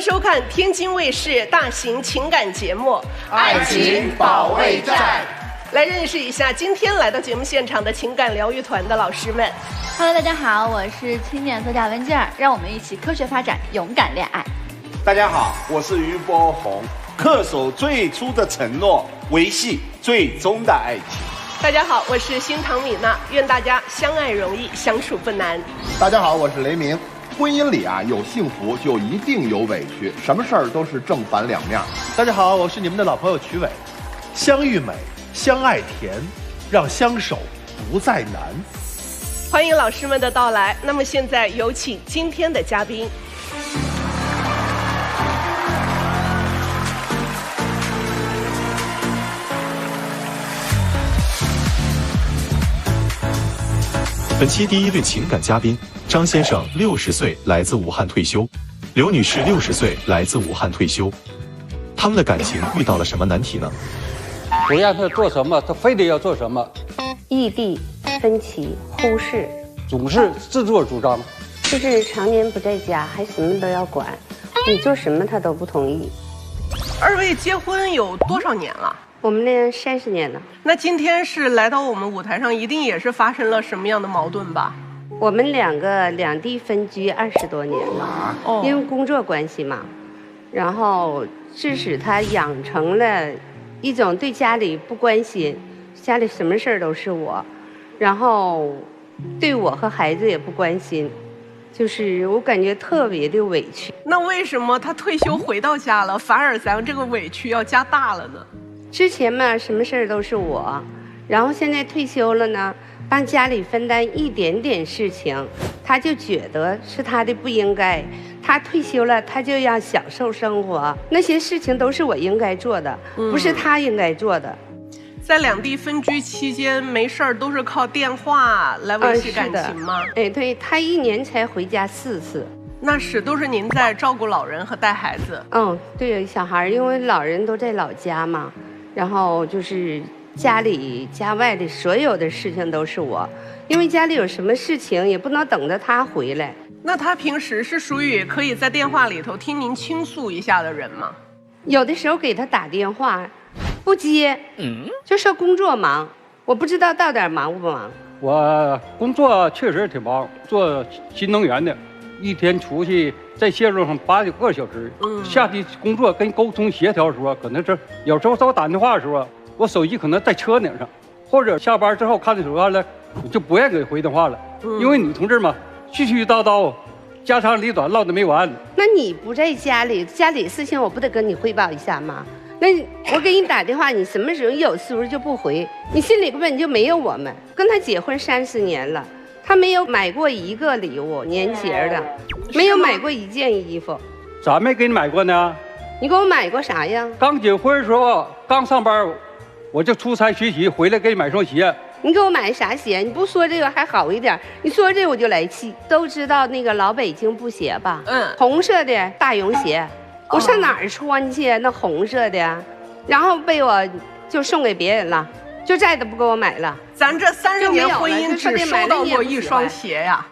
收看天津卫视大型情感节目《爱情保卫战》。来认识一下今天来到节目现场的情感疗愈团的老师们。Hello， 大家好，我是青年作家文静儿，让我们一起科学发展，勇敢恋爱。大家好，我是于波红，恪守最初的承诺，维系最终的爱情。大家好，我是新唐米娜，愿大家相爱容易，相处不难。大家好，我是雷鸣。婚姻里有幸福就一定有委屈，什么事儿都是正反两面。大家好，我是你们的老朋友曲伟。相遇美，相爱甜，让相守不再难。欢迎老师们的到来。那么现在有请今天的嘉宾。本期第一对情感嘉宾，张先生60岁，来自武汉退休；刘女士60岁，来自武汉退休。他们的感情遇到了什么难题呢？不让他做什么，他非得要做什么。异地、分歧、忽视，总是自作主张，就是常年不在家，还什么都要管，你做什么他都不同意。二位结婚有多少年了？我们恋爱30年了。那今天是来到我们舞台上，一定也是发生了什么样的矛盾吧？我们两地分居20多年了，因为工作关系嘛，然后致使他养成了一种对家里不关心，家里什么事儿都是我，然后对我和孩子也不关心，就是我感觉特别的委屈。那为什么他退休回到家了，反而咱这个委屈要加大了呢？之前嘛，什么事儿都是我，然后现在退休了呢，帮家里分担一点点事情，他就觉得是他的不应该。他退休了，他就要享受生活，那些事情都是我应该做的，不是他应该做的。在两地分居期间，没事儿都是靠电话来维系感情吗？哎，对，他1年才回家4次。那是都是您在照顾老人和带孩子。对，小孩因为老人都在老家嘛，然后就是家里家外的所有的事情都是我，因为家里有什么事情也不能等着他回来。那他平时是属于可以在电话里头听您倾诉一下的人吗？有的时候给他打电话，不接，就说工作忙，我不知道到底忙不忙。我工作确实挺忙，做新能源的，一天出去在线路上8、9个小时。下去工作跟沟通协调的时候，可能是有时候找我打电话的时候，我手机可能在车顶上，或者下班之后看见手机了，我就不愿意给回电话了，因为女同志嘛，絮絮叨叨，家长里短，唠得没完。那你不在家里，家里事情我不得跟你汇报一下吗？那我给你打电话，你什么时候有时候就不回，你心里根本就没有我们。跟他结婚30年了，他没有买过一个礼物，年节的，没有买过1件衣服。咋没给你买过呢？你给我买过啥呀？刚结婚的时候，刚上班，我就出差学习，回来给你买双鞋。你给我买啥鞋？你不说这个还好一点，你说这个我就来气。都知道那个老北京布鞋吧？红色的大绒鞋，我上哪儿穿去？那红色的，然后被我就送给别人了，就再都不给我买了。咱这30年婚姻只收到过1双鞋呀。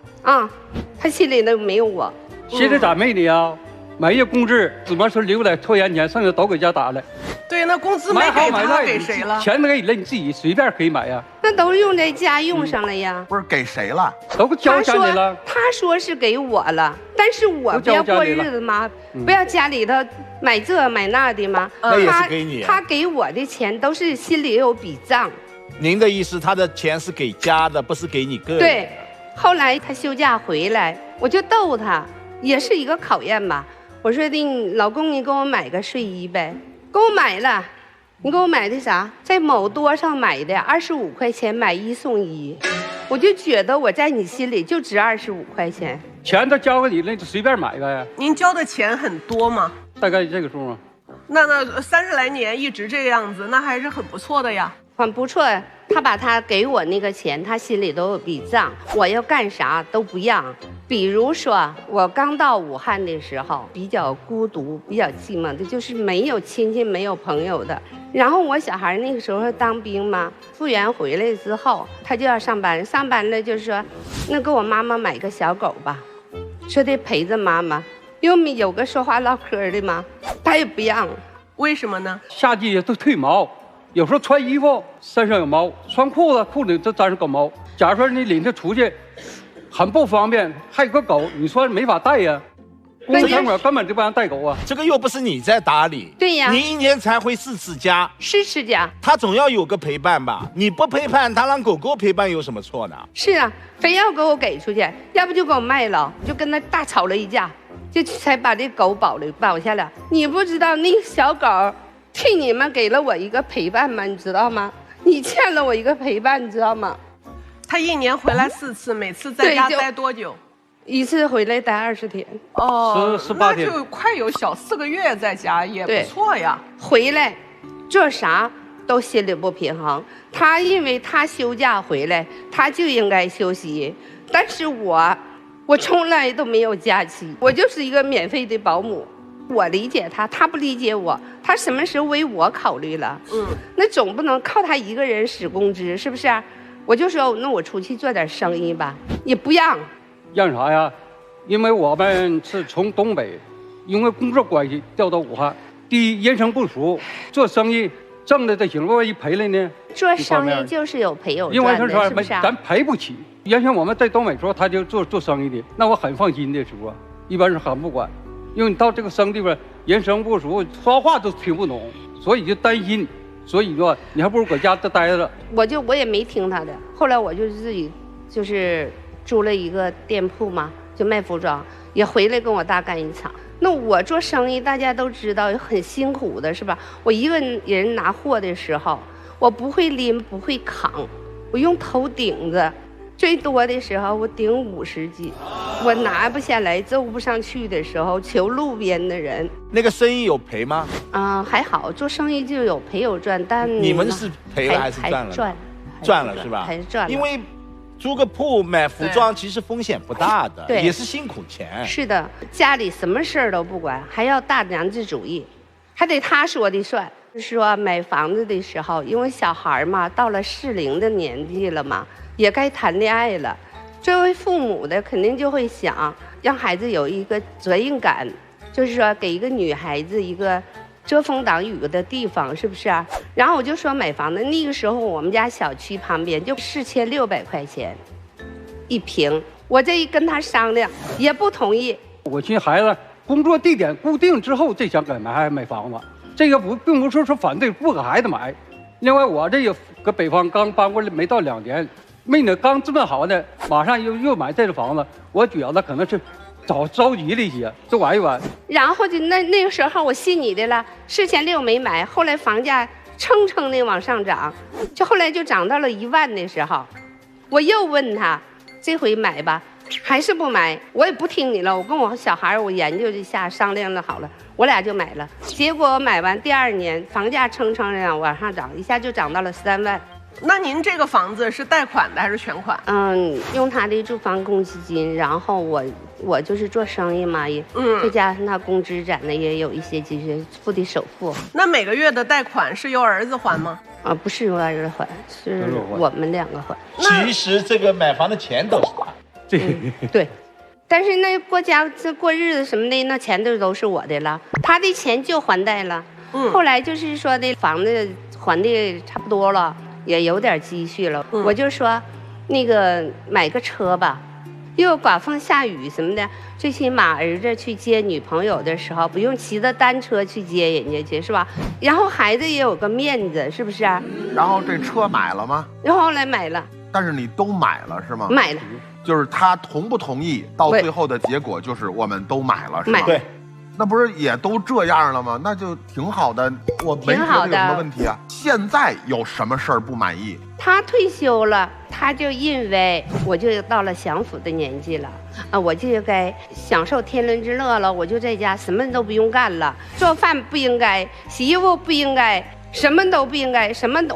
他心里都没有我。现在咋没你啊？每月工资只能是留在拖延钱，剩下都给家打了。对，那工资没给他，给谁了？钱给你了，你自己随便可以买呀。那都用在家用上了呀。不是给谁了？都交家里了。他说是给我了，但是我不要过日子吗？不要家里头买这买那的吗？那也是给你。他给我的钱都是心里有笔账。您的意思，他的钱是给家的，不是给你个人的。对，后来他休假回来，我就逗他，也是一个考验吧。我说的，老公，你给我买个睡衣呗，给我买了。你给我买的啥？在某多上买的，25块钱买1送1，我就觉得我在你心里就值25块钱。钱都交给你了，你就随便买呗。您交的钱很多吗？大概这个数吗？那30来年一直这个样子，那还是很不错的呀。很不错，他把他给我那个钱，他心里都有笔账，我要干啥都不让。比如说，我刚到武汉的时候，比较孤独，比较寂寞的，就是没有亲戚，没有朋友的。然后我小孩那个时候当兵嘛，复员回来之后，他就要上班，上班了就是说，那给我妈妈买个小狗吧，说得陪着妈妈。因为我们有个说话唠嗑的嘛，他也不让。为什么呢？夏季都褪毛，有时候穿衣服身上有毛，穿裤子裤子都沾上狗毛。假如说你领它出去，很不方便，还有个狗，你说没法带呀。公司餐馆根本就不让带狗啊。这个又不是你在打理，对呀，你一年才回4次家，是持家，他总要有个陪伴吧？你不陪伴他，让狗狗陪伴有什么错呢？是啊，非要给我给出去，要不就给我卖了，就跟他大吵了一架，就才把这狗保下来。你不知道那个小狗替你们给了我一个陪伴吗？你知道吗？你欠了我一个陪伴，你知道吗？他一年回来4次，每次在家待多久？一次回来待20天。哦，18天，那就快有小4个月在家，也不错呀。回来做啥都心里不平衡。他因为他休假回来，他就应该休息，但是我从来都没有假期，我就是一个免费的保姆。我理解他，他不理解我，他什么时候为我考虑了？那总不能靠他一个人使工资，是不是？我就说，那我出去做点生意吧，也不让。让啥呀？因为我们是从东北，因为工作关系调到武汉。第一，人生不熟，做生意挣的得行，万一赔了呢？做生意就是有赔有赚的，是不是？咱赔不起。原先我们在东北时候，他就做生意的，那我很放心的时候，一般是很不管，因为你到这个生地方，人生不熟，说话都听不懂，所以就担心，所以说你还不如搁家待着。我也没听他的，后来我就自己就是租了一个店铺嘛，就卖服装，也回来跟我大干一场。那我做生意大家都知道很辛苦的，是吧？我一个人拿货的时候，我不会拎，不会扛，我用头顶着，最多的时候我顶50斤，我拿不下来，走不上去的时候，求路边的人。那个生意有赔吗？还好，做生意就有赔有赚，但你们是赔了还是赚了？赚了是吧？还是赚了，因为租个铺买服装其实风险不大的，也是辛苦钱。是的，家里什么事儿都不管，还要大男子主义，还得他说的算。说买房子的时候，因为小孩嘛，到了适龄的年纪了嘛，也该谈恋爱了。作为父母的，肯定就会想让孩子有一个责任感，就是说给一个女孩子一个遮风挡雨的地方，是不是啊？然后我就说买房子，那个时候我们家小区旁边就4600块钱1平，我这一跟他商量也不同意。我寻思孩子工作地点固定之后，再想给买房子，这个并不是说反对不给孩子买。另外我这个搁北方刚搬过来没到2年，没呢刚置办好的，马上又买这个房子，我觉得可能是着急了一些，就晚一晚。然后就那个时候我信你的了，4600没买，后来房价蹭的往上涨，就后来就涨到了1万的时候，我又问他，这回买吧，还是不买？我也不听你了，我跟我小孩我研究一下，商量了好了，我俩就买了。结果我买完第2年，房价蹭的往上涨，一下就涨到了3万。那您这个房子是贷款的还是全款？用他的住房公积金，然后我就是做生意嘛，也再加上他工资攒的也有一些积蓄，付的首付。那每个月的贷款是由儿子还吗？不是由儿子还，是我们2个还。其实这个买房的钱都是他。对，但是那过日子什么的，那钱都是我的了，他的钱就还贷了。后来就是说的房子还的差不多了。也有点积蓄了，我就说，那个买个车吧，又刮风下雨什么的，最起码儿子去接女朋友的时候，不用骑着单车去接人家去，是吧？然后孩子也有个面子，是不是啊？然后这车买了吗？然后后来买了。但是你都买了是吗？买了。就是他同不同意，到最后的结果就是我们都买了，是吧？对。那不是也都这样了吗？那就挺好的，我没觉得有什么问题啊。现在有什么事儿不满意？他退休了，他就因为我就到了享福的年纪了我就该享受天伦之乐了。我就在家什么都不用干了，做饭不应该，洗衣服不应该，什么都不应该，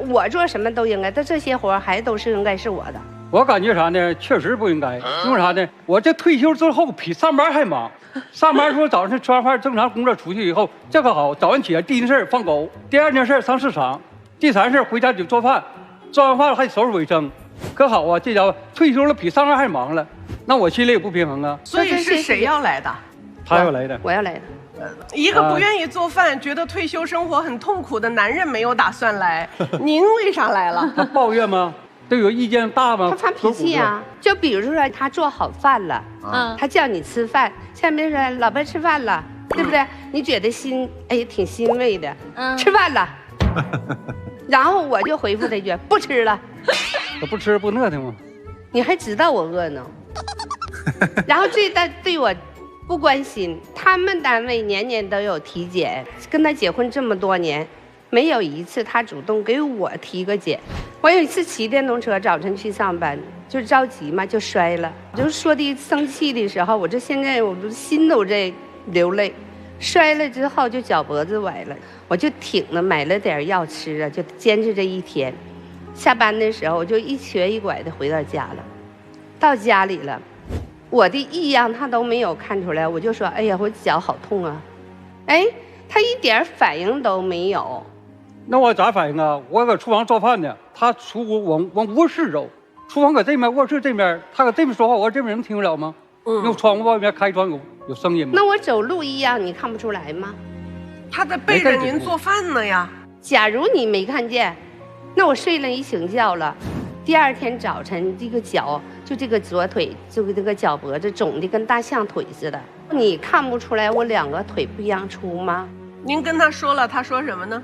我做什么都应该，但这些活还都是应该是我的。我感觉啥呢？确实不应该，因为啥呢？我这退休之后比上班还忙。上班说早上吃完饭正常工作出去以后，这个好，早上起来第一件事放狗，第2件事上市场，第3事回家就做饭，做完饭还收拾卫生，可好啊！这家伙退休了比上班还忙了，那我心里也不平衡啊。所以是谁要来的？他要来的，我要来的。一个不愿意做饭、觉得退休生活很痛苦的男人没有打算来，您为啥来了？他抱怨吗？对我意见大吗？他发脾气啊！就比如说他做好饭了，他叫你吃饭，下面说老婆吃饭了，对不对？你觉得挺欣慰的，吃饭了。然后我就回复他一句不吃了。他不吃不饿的吗？你还知道我饿呢。然后对我不关心，他们单位年年都有体检，跟他结婚这么多年，没有一次他主动给我体个检。我有一次骑电动车早晨去上班，就着急嘛，就摔了。就是说的生气的时候，我现在我都心都在流泪。摔了之后就脚脖子崴了，我就挺着买了点药吃啊，就坚持这一天。下班的时候我就一瘸一拐的回到家了。到家里了，我的异样他都没有看出来，我就说哎呀我脚好痛啊，哎他一点反应都没有。那我咋反应啊？我搁厨房做饭呢，他出屋往卧室走，厨房搁这面，卧室这面，他搁这边说话，我这边能听不了吗？那窗户外面开窗有声音吗？那我走路一样，你看不出来吗？他在背着您做饭呢呀。假如你没看见，那我睡了一醒觉了，第二天早晨这个脚就这个左腿就这个脚脖子肿的跟大象腿似的，你看不出来我两个腿不一样粗吗？您跟他说了，他说什么呢？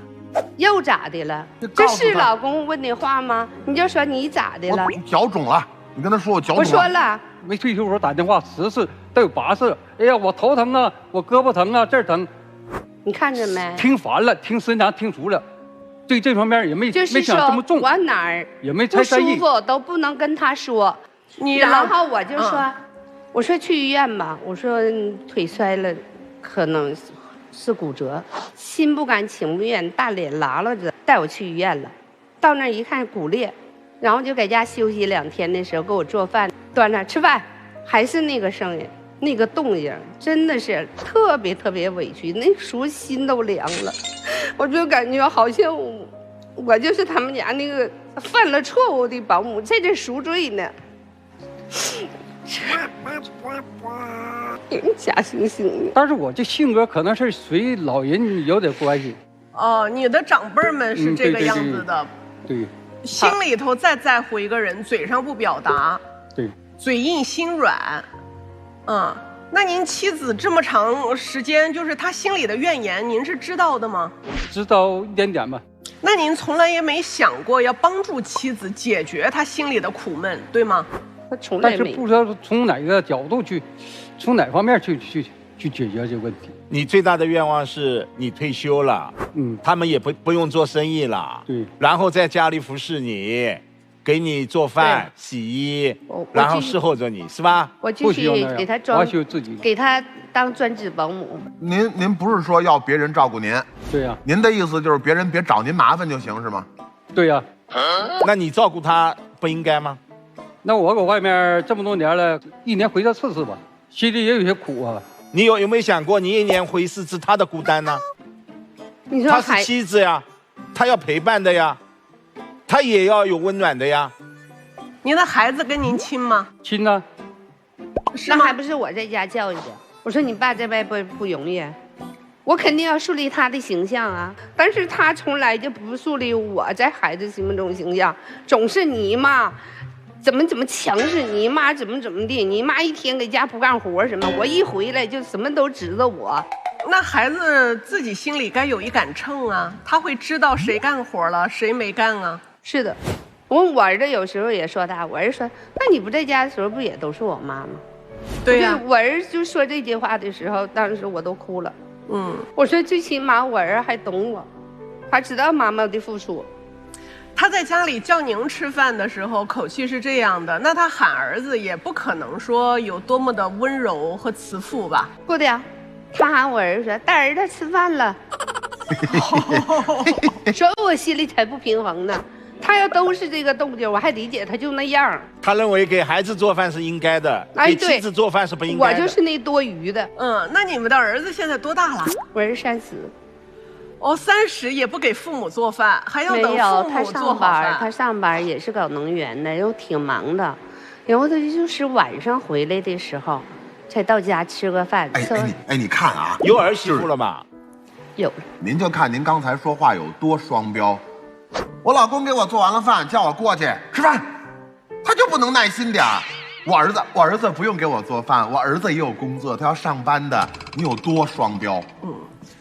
又咋的了？这是老公问的话吗？你就说你咋的了？我脚肿了，你跟他说我脚肿了。我说了。没退休时候打电话10次都有8次，哎呀我头疼啊，我胳膊疼啊，这儿疼。你看着没？听烦了，听时间长听熟了，对这方面也没想这么重。我哪儿也没太在意，不舒服都不能跟他说。然后我就说，我说去医院吧，我说腿摔了，可能是骨折，心不甘情不愿，大脸拉拉着带我去医院了。到那儿一看骨裂，然后就在家休息2天的时候给我做饭，端那吃饭，还是那个声音，那个动静，真的是特别特别委屈，那时候心都凉了，我就感觉好像我就是他们家那个犯了错误的保姆，在这赎罪呢。假惺惺的。但是我这性格可能是随老人有点关系。哦，你的长辈们是这个样子的。对。心里头再在乎一个人，嘴上不表达。对。嘴硬心软。那您妻子这么长时间，就是她心里的怨言，您是知道的吗？知道一点点吧。那您从来也没想过要帮助妻子解决她心里的苦闷，对吗？但是不知道从哪个角度去，从哪方面去解决这个问题。你最大的愿望是你退休了，他们也不用做生意了，对，然后在家里服侍你，给你做饭、洗衣，然后伺候着你，是吧？我继续给他装，给他当专职保姆。您不是说要别人照顾您？对呀。您的意思就是别人别找您麻烦就行是吗？对呀。那你照顾他不应该吗？那我搁外面这么多年了，1年回他4次吧，心里也有些苦啊。你有没有想过，你1年回4次，他的孤单呢？你说他是妻子呀，他要陪伴的呀，他也要有温暖的呀。您的孩子跟您亲吗？亲啊。那还不是我在家教育的。我说你爸在外边不容易，我肯定要树立他的形象啊。但是他从来就不树立我在孩子心目中形象，总是你妈怎么强势，你妈怎么地，你妈一天给家不干活什么，我一回来就什么都指着我。那孩子自己心里该有一杆秤啊，他会知道谁干活了，谁没干啊。是的，我儿子有时候也说他，我儿子说，那你不在家的时候不也都是我妈吗？对呀。我儿子就说这句话的时候，当时我都哭了。我说最起码我儿还懂我，他知道妈妈的付出。他在家里叫您吃饭的时候，口气是这样的，那他喊儿子也不可能说有多么的温柔和慈父吧？不的呀，他喊我儿子说：“大儿子吃饭了。”所以我心里才不平衡呢。他要都是这个动静，我还理解他就那样。他认为给孩子做饭是应该的，给妻子做饭是不应该的。我就是那多余的。那你们的儿子现在多大了？我儿子30。30也不给父母做饭，还要等父母做好饭。他上班也是搞能源的，又挺忙的。然后他就是晚上回来的时候，才到家吃个饭。你看啊，有儿媳妇了吗？有。您就看您刚才说话有多双标。我老公给我做完了饭，叫我过去吃饭，他就不能耐心点儿。我儿子不用给我做饭，我儿子也有工作，他要上班的。你有多双标？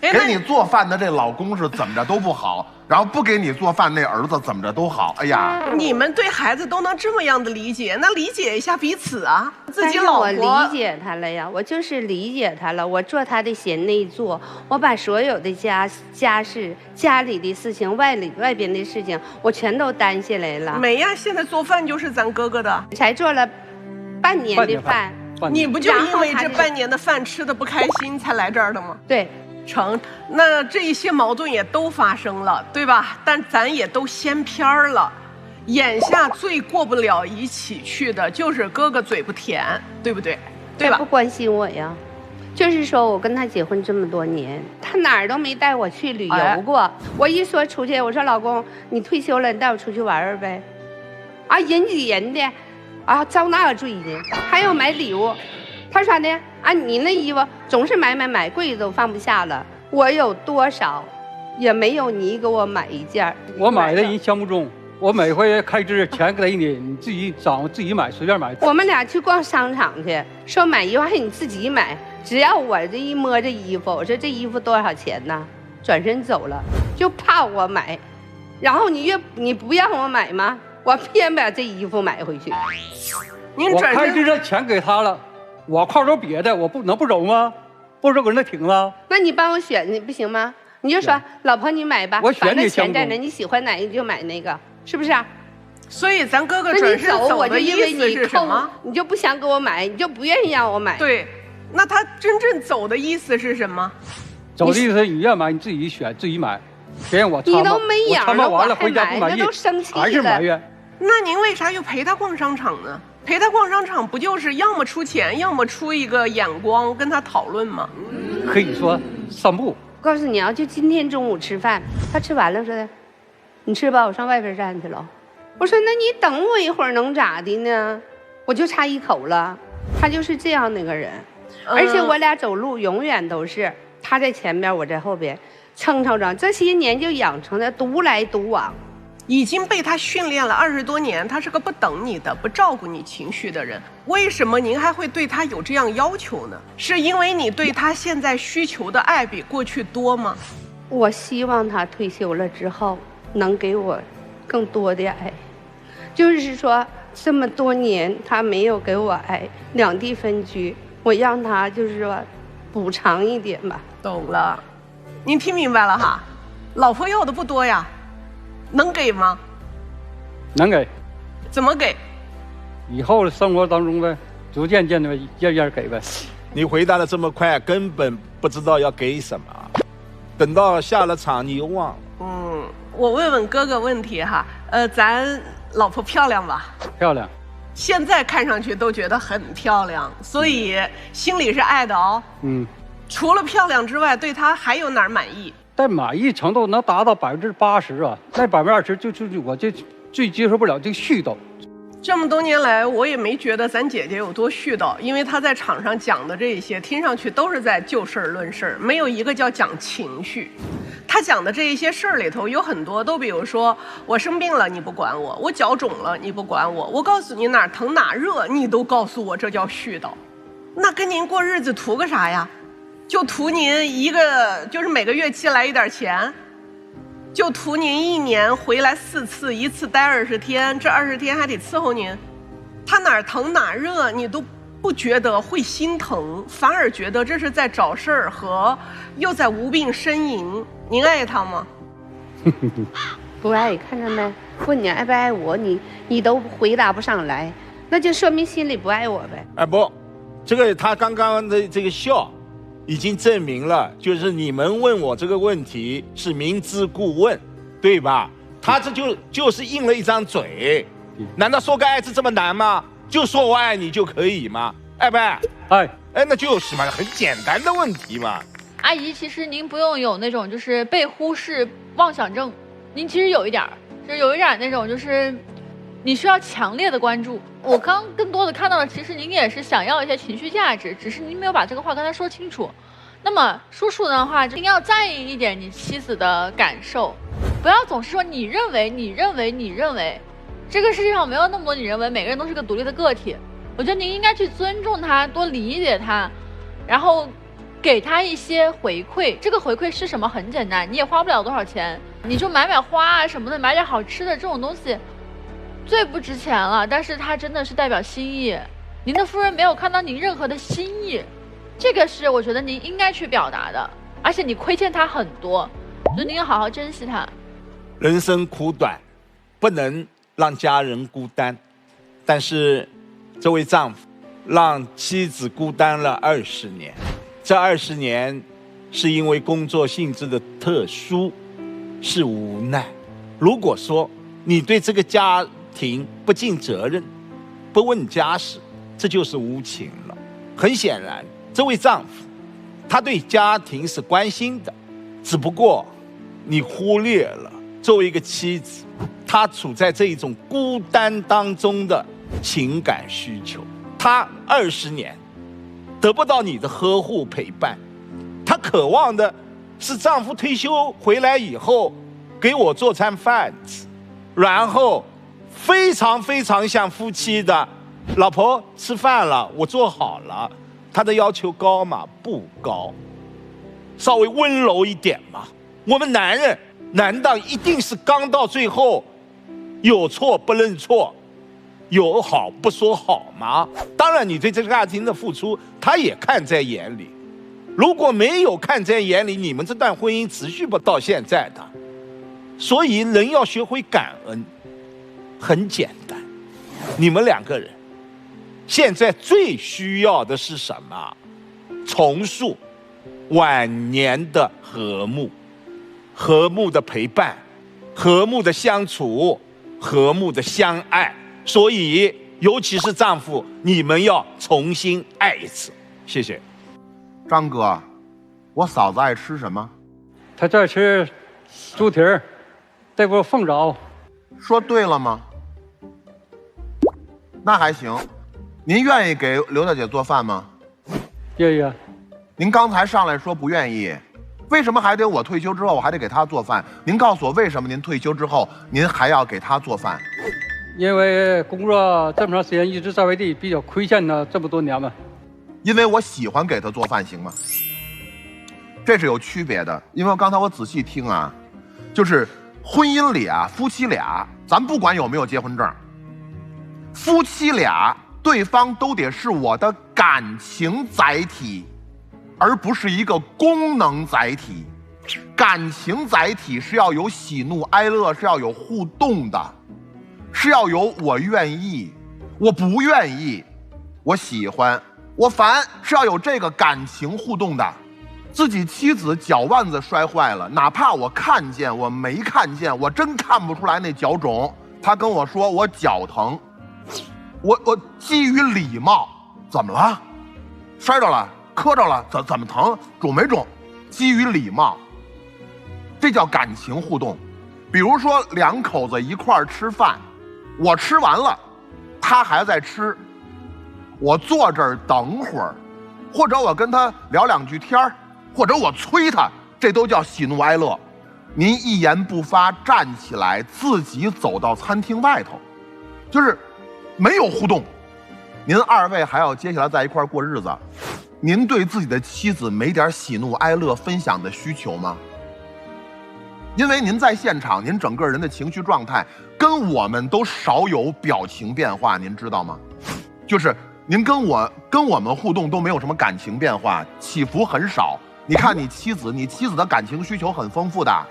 给你做饭的这老公是怎么着都不好，然后不给你做饭那儿子怎么着都好。哎呀，你们对孩子都能这么样的理解，那理解一下彼此啊。自己老婆，我理解他了呀，我就是理解他了。我做他的贤内助，我把所有的家事、家里的事情、外边的事情，我全都担下来了。没呀，现在做饭就是咱哥哥的，才做了半年的饭。你不就因为这半年的饭吃的不开心才来这儿的吗？对。成，那这一些矛盾也都发生了，对吧？但咱也都掀篇儿了。眼下最过不了一起去的就是哥哥嘴不甜，对不对？对吧？他不关心我呀，就是说我跟他结婚这么多年，他哪儿都没带我去旅游过。我一说出去，我说老公，你退休了，你带我出去玩玩呗。啊，人挤人的，啊，遭那个罪呢，还要买礼物。他说呢，啊，你那衣服总是买，柜子都放不下了。我有多少，也没有你给我买一件。我买的人相不中，我每回开支钱给你，你自己找自己买，随便买。我们俩去逛商场去，说买衣服还你自己买，只要我这一摸这衣服，我说这衣服多少钱呢？转身走了，就怕我买。然后你不让我买吗？我偏把这衣服买回去。我开支这钱给他了。我靠着别的，我能不走吗？不走搁那停了。那你帮我选，你不行吗？你就说老婆你买吧，我选你钱在那，你喜欢哪个就买那个，是不是？所以咱哥哥转身走的意思是什么？你就不想给我买，你就不愿意让我买。对，那他真正走的意思是什么？走的意思你愿买你自己选自己买，别让我你都没影了，完了回家不满意，都生气了，还是埋怨。那您为啥又陪他逛商场呢？陪他逛商场不就是要么出钱，要么出一个眼光跟他讨论吗？可以说散步。我告诉你啊，就今天中午吃饭，他吃完了说的，你吃吧，我上外边站去了。我说那你等我一会儿能咋的呢？我就差一口了。他就是这样的个人，而且我俩走路永远都是他在前边，我在后边，蹭蹭着。这些年就养成了独来独往。已经被他训练了20多年，他是个不等你的、不照顾你情绪的人。为什么您还会对他有这样要求呢？是因为你对他现在需求的爱比过去多吗？我希望他退休了之后能给我更多的爱，就是说这么多年他没有给我爱，两地分居，我让他就是说补偿一点吧。懂了，您听明白了哈？老婆要的不多呀。能给吗？能给。怎么给？以后的生活当中呗，逐渐的一件给呗。你回答的这么快，根本不知道要给什么。等到下了场，你又忘了。我问问哥哥问题哈，咱老婆漂亮吧？漂亮。现在看上去都觉得很漂亮，所以心里是爱的哦。除了漂亮之外，对她还有哪儿满意？但满意程度能达到80%啊，那20%就我这最接受不了这絮叨。这么多年来，我也没觉得咱姐姐有多絮叨，因为她在场上讲的这些，听上去都是在就事论事，没有一个叫讲情绪。她讲的这一些事儿里头，有很多都比如说，我生病了你不管我，我脚肿了你不管我，我告诉你哪儿疼哪儿热，你都告诉我，这叫絮叨。那跟您过日子图个啥呀？就图您一个，就是每个月寄来一点钱，就图您1年回来4次，一次待20天，这20天还得伺候您。他哪儿疼哪儿热，你都不觉得会心疼，反而觉得这是在找事儿和又在无病呻吟。您爱他吗？不爱，看着没？问你爱不爱我，你都回答不上来，那就说明心里不爱我呗。哎不，这个他刚刚的这个笑。已经证明了，就是你们问我这个问题是明知故问，对吧？他这就是应了一张嘴，难道说个爱字这么难吗？就说我爱你就可以吗？爱不爱？爱。那就是嘛，很简单的问题嘛。阿姨，其实您不用有那种就是被忽视妄想症，您其实有一点那种就是，你需要强烈的关注。我刚更多的看到了，其实您也是想要一些情绪价值，只是您没有把这个话跟他说清楚。那么叔叔的话，一定要在意一点你妻子的感受，不要总是说你认为，这个世界上没有那么多你认为，每个人都是个独立的个体。我觉得您应该去尊重他，多理解他，然后给他一些回馈。这个回馈是什么？很简单，你也花不了多少钱，你就买花啊什么的，买点好吃的，这种东西最不值钱了，但是它真的是代表心意。您的夫人没有看到您任何的心意，这个是我觉得您应该去表达的，而且你亏欠他很多，所以您要好好珍惜他。人生苦短，不能让家人孤单，但是这位丈夫让妻子孤单了20年，这20年是因为工作性质的特殊，是无奈。如果说你对这个家庭不尽责任，不问家事，这就是无情了。很显然，这位丈夫他对家庭是关心的，只不过你忽略了作为一个妻子，她处在这一种孤单当中的情感需求。她20年得不到你的呵护陪伴，她渴望的是丈夫退休回来以后给我做餐饭吃，然后非常像夫妻的，老婆吃饭了，我做好了。她的要求高吗？不高，稍微温柔一点嘛。我们男人难道一定是刚到最后有错不认错，有好不说好吗？当然你对这个家庭的付出他也看在眼里，如果没有看在眼里，你们这段婚姻持续不到现在的。所以人要学会感恩，很简单。你们2个人现在最需要的是什么？重塑晚年的和睦，和睦的陪伴，和睦的相处，和睦的相爱。所以尤其是丈夫，你们要重新爱一次。谢谢。张哥，我嫂子爱吃什么？她在吃猪蹄儿，这不凤爪。说对了吗？那还行。您愿意给刘大姐做饭吗？愿意啊。您刚才上来说不愿意，为什么还得我退休之后我还得给她做饭？您告诉我，为什么您退休之后您还要给她做饭？因为工作这么长时间一直在外地，比较亏欠了这么多年嘛。因为我喜欢给她做饭，行吗？这是有区别的。因为刚才我仔细听啊，就是婚姻里啊，夫妻俩，咱不管有没有结婚证，夫妻俩对方都得是我的感情载体，而不是一个功能载体。感情载体是要有喜怒哀乐，是要有互动的，是要有我愿意，我不愿意，我喜欢，我烦，是要有这个感情互动的。自己妻子脚腕子摔坏了，哪怕我看见，我没看见，我真看不出来那脚肿，他跟我说我脚疼，我基于礼貌，怎么了？摔着了，磕着了，怎么疼？肿没肿？基于礼貌，这叫感情互动。比如说2口子一块儿吃饭，我吃完了，他还在吃，我坐这儿等会儿，或者我跟他聊2句天儿，或者我催他，这都叫喜怒哀乐。您一言不发，站起来自己走到餐厅外头，就是没有互动。您2位还要接下来在一块儿过日子，您对自己的妻子没点喜怒哀乐分享的需求吗？因为您在现场，您整个人的情绪状态跟我们都少有表情变化，您知道吗？就是您跟我们互动都没有什么感情变化，起伏很少。你看你妻子的感情需求很丰富的，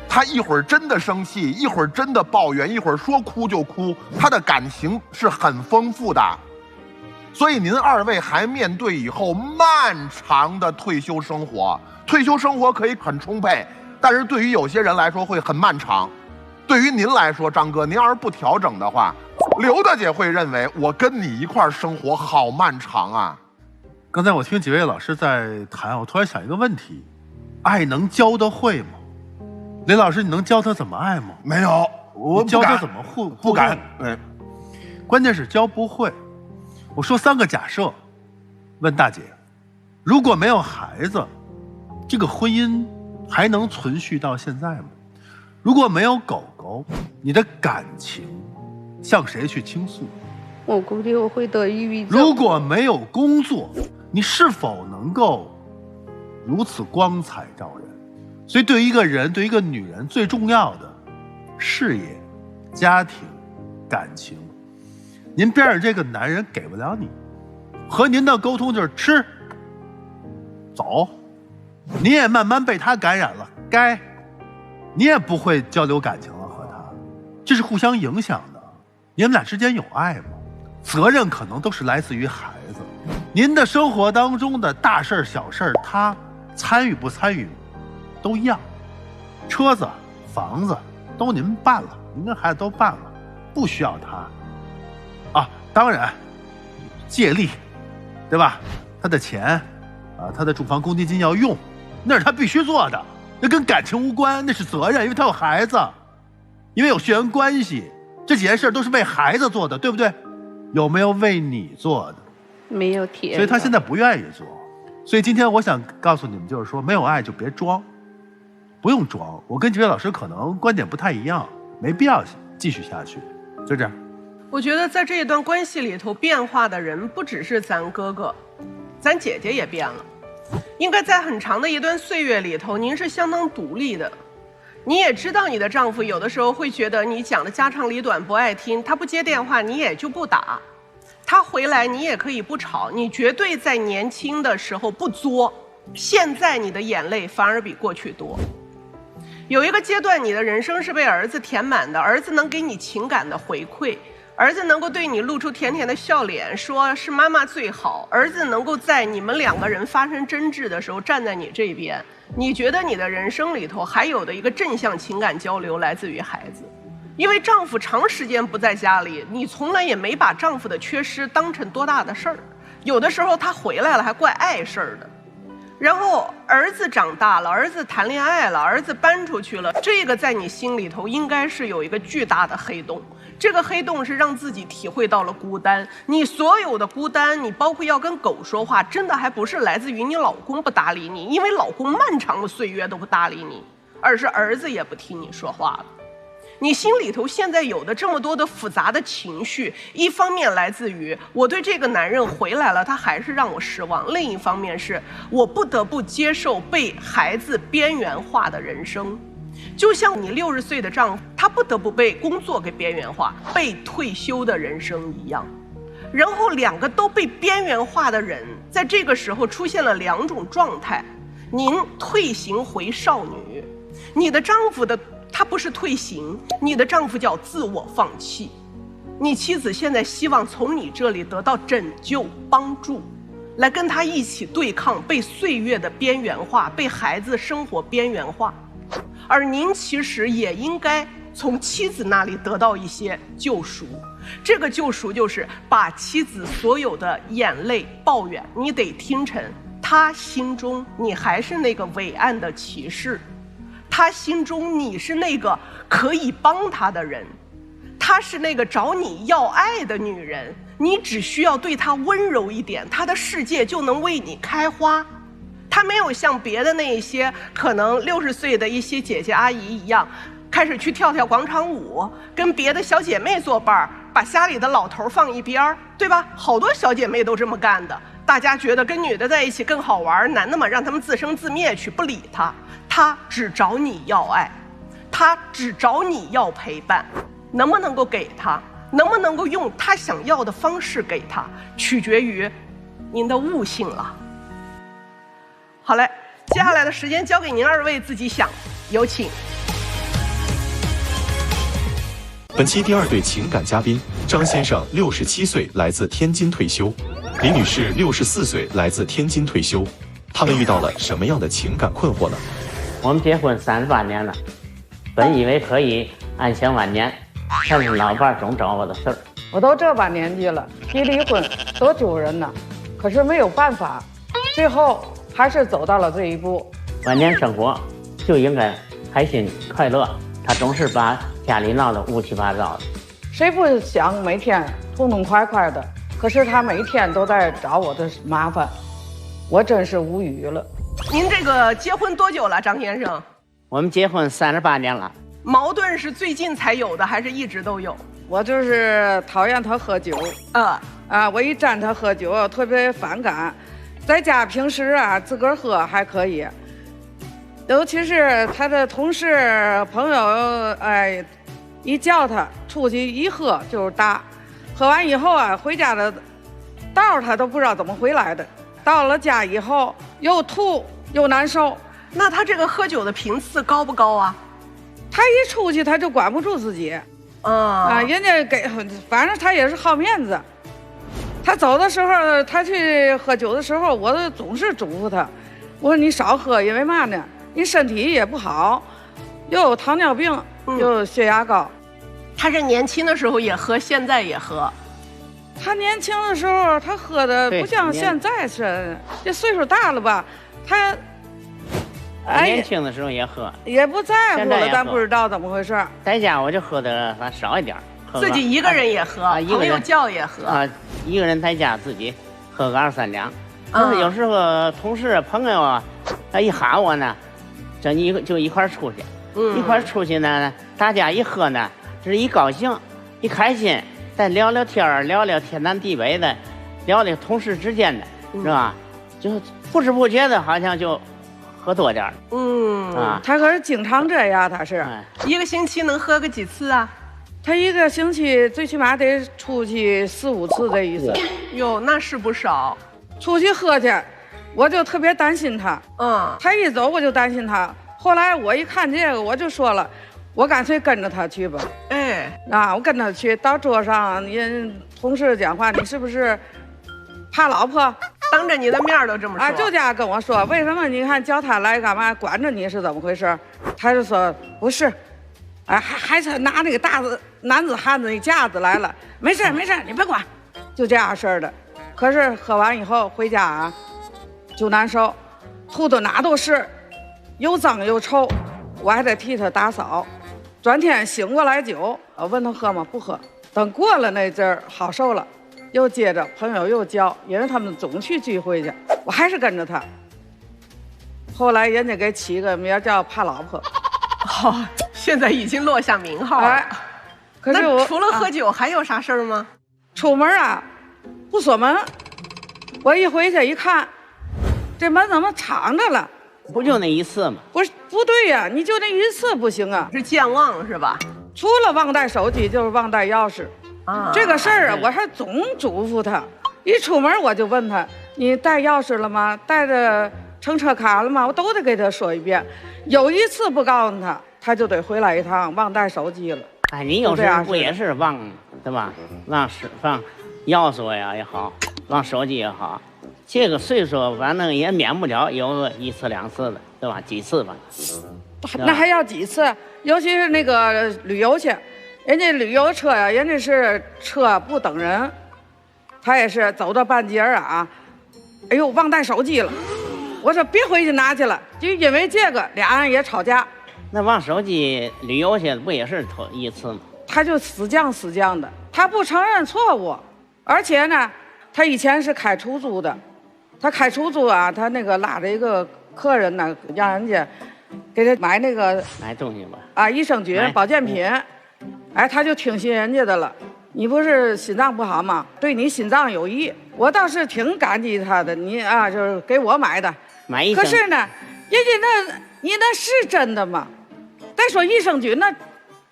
她一会儿真的生气，一会儿真的抱怨，一会儿说哭就哭，她的感情是很丰富的。所以您2位还面对以后漫长的退休生活，退休生活可以很充沛，但是对于有些人来说会很漫长。对于您来说，张哥，您要是不调整的话，刘大姐会认为我跟你一块儿生活好漫长啊。刚才我听几位老师在谈，我突然想一个问题：爱能教得会吗？雷老师，你能教他怎么爱吗？没有，我教他怎么互不敢。关键是教不会。我说3个假设，问大姐，如果没有孩子，这个婚姻还能存续到现在吗？如果没有狗狗，你的感情向谁去倾诉？我估计我会得抑郁症。如果没有工作，你是否能够如此光彩照人？所以对于一个人，对于一个女人，最重要的事业、家庭、感情，您边上这个男人给不了你，和您的沟通就是吃、走，你也慢慢被他感染了，你也不会交流感情了和他，这是互相影响的。你们俩之间有爱吗？责任可能都是来自于孩子。您的生活当中的大事小事，他参与不参与都一样。车子、房子都您办了，您跟孩子都办了，不需要他。当然，借力，对吧？他的钱，他的住房公积金要用，那是他必须做的，那跟感情无关，那是责任，因为他有孩子，因为有血缘关系，这几件事都是为孩子做的，对不对？有没有为你做的？没有体验，所以他现在不愿意做。所以今天我想告诉你们，就是说没有爱就别装，不用装。我跟几位老师可能观点不太一样，没必要继续下去，就这样。我觉得在这一段关系里头，变化的人不只是咱哥哥，咱姐姐也变了。应该在很长的一段岁月里头，您是相当独立的。你也知道你的丈夫有的时候会觉得你讲的家长里短不爱听，他不接电话你也就不打，他回来你也可以不吵，你绝对在年轻的时候不作，现在你的眼泪反而比过去多。有一个阶段你的人生是被儿子填满的，儿子能给你情感的回馈，儿子能够对你露出甜甜的笑脸，说是妈妈最好，儿子能够在你们2个人发生争执的时候站在你这边，你觉得你的人生里头还有的一个正向情感交流来自于孩子。因为丈夫长时间不在家里，你从来也没把丈夫的缺失当成多大的事儿，有的时候他回来了还怪碍事儿的。然后儿子长大了，儿子谈恋爱了，儿子搬出去了，这个在你心里头应该是有一个巨大的黑洞，这个黑洞是让自己体会到了孤单。你所有的孤单，你包括要跟狗说话，真的还不是来自于你老公不搭理你，因为老公漫长的岁月都不搭理你，而是儿子也不听你说话了。你心里头现在有的这么多的复杂的情绪，一方面来自于我对这个男人回来了，他还是让我失望；另一方面是我不得不接受被孩子边缘化的人生。就像你60岁的丈夫，他不得不被工作给边缘化，被退休的人生一样。然后2个都被边缘化的人，在这个时候出现了2种状态：您退行回少女，你的丈夫的他不是退行，你的丈夫叫自我放弃。你妻子现在希望从你这里得到拯救、帮助，来跟他一起对抗被岁月的边缘化、被孩子生活边缘化。而您其实也应该从妻子那里得到一些救赎，这个救赎就是把妻子所有的眼泪、抱怨，你得听成他心中你还是那个伟岸的骑士，他心中你是那个可以帮他的人，他是那个找你要爱的女人，你只需要对他温柔一点，他的世界就能为你开花。他没有像别的那一些可能60岁的一些姐姐阿姨一样，开始去跳广场舞，跟别的小姐妹作伴，把家里的老头放一边，对吧？好多小姐妹都这么干的。大家觉得跟女的在一起更好玩，男的嘛让他们自生自灭去，不理他。他只找你要爱，他只找你要陪伴，能不能够给他，能不能够用他想要的方式给他，取决于您的悟性了。好嘞，接下来的时间交给您2位自己想，有请。本期第2对情感嘉宾张先生67岁，来自天津退休；李女士64岁，来自天津退休。他们遇到了什么样的情感困惑呢？我们结婚38年了，本以为可以安享晚年，但是老伴总找我的事儿。我都这把年纪了，提离婚多丢人呢，可是没有办法，最后还是走到了这一步。晚年生活就应该开心快乐，他总是把家里闹得乌七八糟的。谁不想每天痛痛快快的。可是他每天都在找我的麻烦，我真是无语了。您这个结婚多久了，张先生？我们结婚38年了。矛盾是最近才有的，还是一直都有？我就是讨厌他喝酒，我一沾他喝酒特别反感。在家平时啊自个儿喝还可以，尤其是他的同事朋友，一叫他出去一喝就是打。喝完以后啊，回家的道他都不知道怎么回来的。到了家以后又吐又难受。那他这个喝酒的频次高不高啊？他一出去他就管不住自己，人家反正他也是好面子。他走的时候，他去喝酒的时候，我总是嘱咐他，我说你少喝，因为嘛呢？你身体也不好，又有糖尿病，又有血压高。他是年轻的时候也喝，现在也喝。他年轻的时候，他喝的不像现在是，这岁数大了吧，他。年轻的时候也喝，也不在乎了，咱不知道怎么回事。在家我就喝的少一点，自己一个人也喝，朋友叫也喝。一个人在家自己喝个2、3两。有时候同事朋友啊，他一喊我呢，就一块出去，一块出去呢，大家一喝呢，这是一高兴，一开心，再聊聊天，聊聊天南地北的，聊聊同事之间的，是吧？就不知不觉的，好像就。喝多点他可是经常这样，他是一个星期能喝个几次啊？他一个星期最起码得出去4、5次的意思。哟，那是不少。出去喝去，我就特别担心他。他一走我就担心他。后来我一看这个，我就说了，我干脆跟着他去吧。我跟他去到桌上，人同事讲话，你是不是怕老婆？当着你的面都这么说就这样跟我说，为什么你看叫他来干嘛？管着你是怎么回事？他就说不是，还是拿那个大男子汉子那架子来了，没事没事，你别管，就这样事儿的。可是喝完以后回家就难受，吐的哪都是，又脏又臭，我还得替他打扫。转天醒过来酒，我问他喝吗？不喝。等过了那阵儿好受了。又接着朋友又叫，因为他们总去聚会去，我还是跟着他。后来人家给起个名叫怕老婆，现在已经落下名号了。可是我除了喝酒还有啥事儿吗？出门不锁门，我一回去一看，这门怎么敞着了？不就那一次吗？不对呀，你就那一次不行啊，是健忘是吧？除了忘带手机，就是忘带钥匙。这个事儿我还总嘱咐他，一出门我就问他，你带钥匙了吗？带着乘车卡了吗？我都得给他说一遍。有一次不告诉他，他就得回来一趟，忘带手机了。你有时候不也是忘，对吧？忘钥匙呀也好，忘手机也好，这个岁数反正也免不了有个1次2次的，对吧？几次吧。那还要几次？尤其是那个旅游去。人家旅游车呀，人家是车不等人，他也是走到半截哎呦，忘带手机了。我说别回去拿去了，就因为这个俩人也吵架。那忘手机旅游去不也是1次吗？他就死犟的，他不承认错误，而且呢，他以前是开出租的，他开出租他那个拉着一个客人呢，让人家给他买那个买东西吧，益生菌、保健品。他就听信人家的了。你不是心脏不好吗？对你心脏有益，我倒是挺感激他的。你就是给我买的，可是呢，人家你那是真的吗？再说益生菌那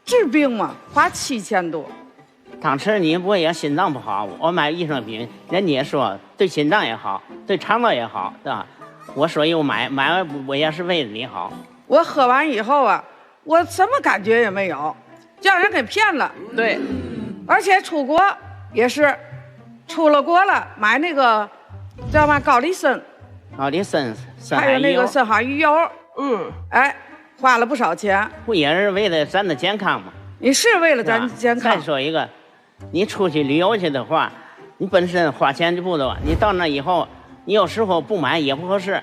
治病嘛，花7000多。当时你不也心脏不好？我买益生菌，人家也说对心脏也好，对肠道也好，对吧？我所以我买我也是为了你好。我喝完以后我什么感觉也没有。叫人给骗了，对，而且出国也是，出了国了买那个叫嘛高丽参，还有那个深海鱼油，花了不少钱。不也是为了咱的健康吗？你是为了咱健康。再说一个，你出去旅游去的话，你本身花钱就不多，你到那以后，你有时候不买也不合适，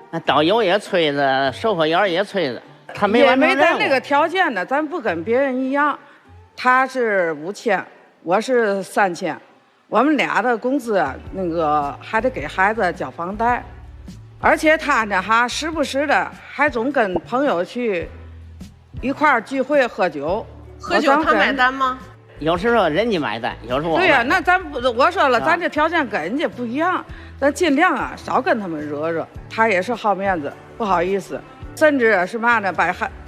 那导游也催着，售货员也催着。他没完成任务，也没咱这个条件呢，咱不跟别人一样，他是5000，我是3000，我们俩的工资啊，那个还得给孩子交房贷，而且他呢还时不时的还总跟朋友去一块儿聚会喝酒。喝酒他买单吗？有时候人家买单，有时候我对呀、那咱不，我说了，咱这条件跟人家不一样，咱尽量啊少跟他们惹惹。他也是好面子，不好意思，甚至是嘛呢，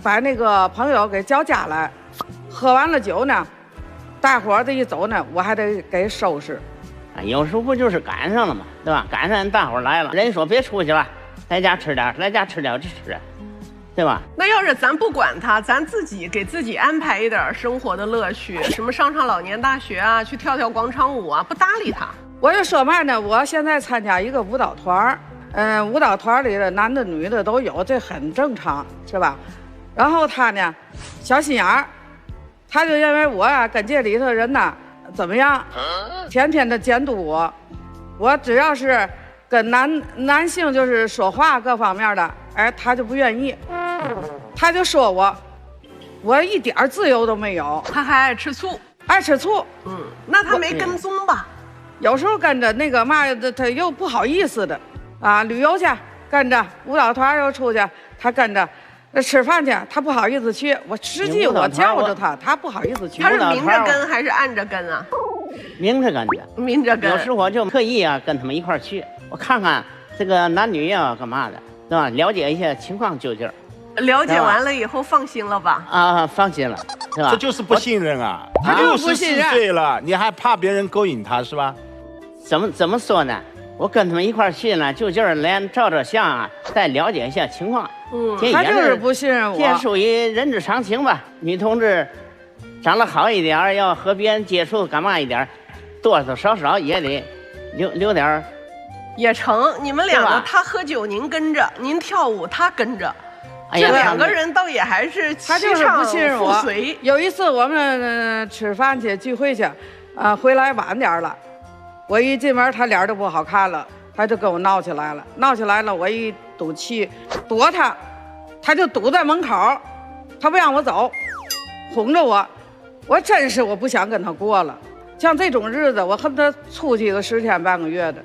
把那个朋友给叫家来，喝完了酒呢，大伙儿这一走呢，我还得给收拾。有时候不就是赶上了嘛，对吧？赶上大伙儿来了，人家说别出去了，在家吃点，在家吃点就吃，对吧？那要是咱不管他，咱自己给自己安排一点生活的乐趣，什么上老年大学啊，去跳广场舞啊，不搭理他。我就说嘛呢，我现在参加一个舞蹈团舞蹈团里的男的女的都有，这很正常，是吧？然后他呢，小心眼儿，他就认为我啊跟这里头人呐怎么样，天天的监督我，我只要是跟男性就是说话各方面的，哎，他就不愿意，他就说我一点自由都没有，他还爱吃醋，爱吃醋，那他没跟踪吧？有时候跟着那个嘛，他又不好意思的啊，旅游去跟着舞蹈团又出去，他跟着。吃饭去，他不好意思去。我实际我叫着他，他不好意思去。他是明着跟还是暗着跟啊？明着跟着，明着跟。有时我就特意啊跟他们一块儿去，我看看这个男女要干嘛的，对吧？了解一下情况究竟。了解完了以后放心了吧？啊，放心了，是吧？这就是不信任啊！他就是不信任。64岁了，你还怕别人勾引他是吧？怎么说呢？我跟他们一块儿去呢，就就是连照照相啊，再了解一下情况。他就是不信任我。这属于人之常情吧。女同志长得好一点，要和别人接触干嘛一点，多多少少也得留点。也成，你们两个，他喝酒您跟着，您跳舞他跟着，这两个人倒也还是他就是不信任我。有一次我们吃饭去聚会去，回来晚点了。我一进门，他脸就不好看了，他就跟我闹起来了。我一赌气，躲他，他就堵在门口，他不让我走，哄着我。我真是我不想跟他过了。像这种日子，我恨不得出去个10天半个月的。